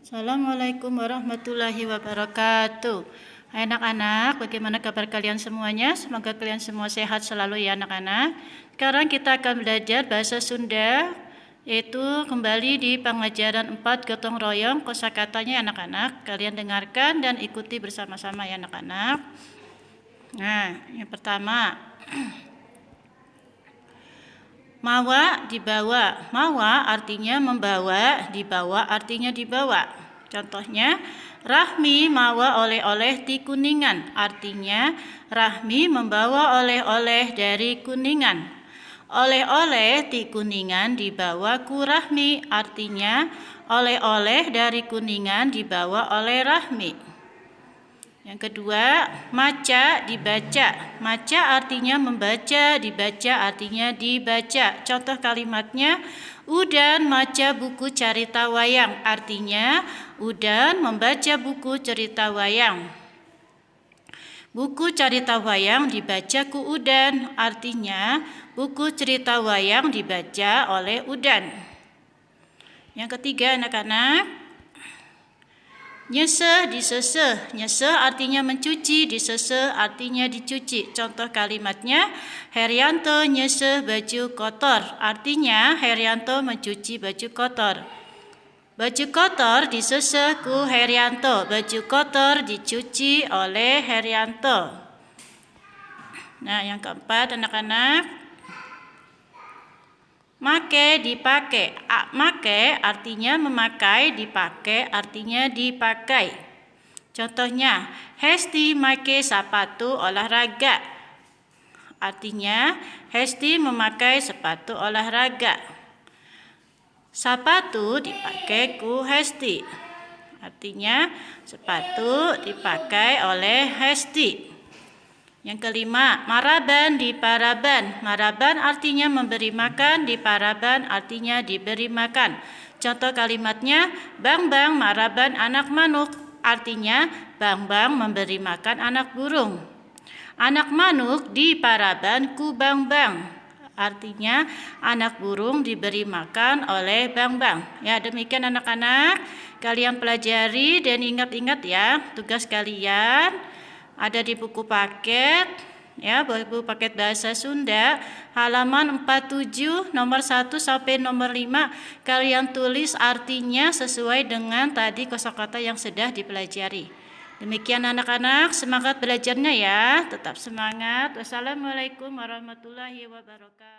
Assalamualaikum warahmatullahi wabarakatuh. Hai anak-anak, bagaimana kabar kalian semuanya? Semoga kalian semua sehat selalu ya anak-anak. Sekarang kita akan belajar bahasa Sunda, yaitu kembali di pengajaran 4 gotong royong kosakatanya anak-anak. Kalian dengarkan dan ikuti bersama-sama ya anak-anak. Nah, yang pertama, mawa dibawa. Mawa artinya membawa, dibawa artinya dibawa. Contohnya, Rahmi mawa oleh-oleh di Kuningan. Artinya, Rahmi membawa oleh-oleh dari Kuningan. Oleh-oleh di Kuningan dibawa ku Rahmi. Artinya, oleh-oleh dari Kuningan dibawa oleh Rahmi. Yang kedua, maca dibaca. Maca artinya membaca, dibaca artinya dibaca. Contoh kalimatnya, Udan maca buku carita wayang. Artinya, Udan membaca buku cerita wayang. Buku cerita wayang dibaca ku Udan. Artinya, buku cerita wayang dibaca oleh Udan. Yang ketiga, anak-anak, nyeseh diseseh. Nyeseh artinya mencuci, diseseh artinya dicuci. Contoh kalimatnya, Herianto nyeseh baju kotor. Artinya Herianto mencuci baju kotor. Baju kotor diseseh ku Herianto. Baju kotor dicuci oleh Herianto. Nah, yang keempat anak-anak, make dipakai. Make artinya memakai, dipakai artinya dipakai. Contohnya, Hesti make sepatu olahraga. Artinya, Hesti memakai sepatu olahraga. Sepatu dipakai ku Hesti. Artinya, sepatu dipakai oleh Hesti. Yang kelima, maraban di paraban. Maraban artinya memberi makan, di paraban artinya diberi makan. Contoh kalimatnya, Bang Bang maraban anak manuk. Artinya, Bang Bang memberi makan anak burung. Anak manuk di paraban ku Bang Bang. Artinya, anak burung diberi makan oleh Bang Bang. Ya, demikian anak-anak. Kalian pelajari dan ingat-ingat ya tugas kalian. Ada di buku paket, ya, buku paket bahasa Sunda, halaman 47, nomor 1 sampai nomor 5. Kalian tulis artinya sesuai dengan tadi kosakata yang sudah dipelajari. Demikian anak-anak, semangat belajarnya ya, tetap semangat. Wassalamualaikum warahmatullahi wabarakatuh.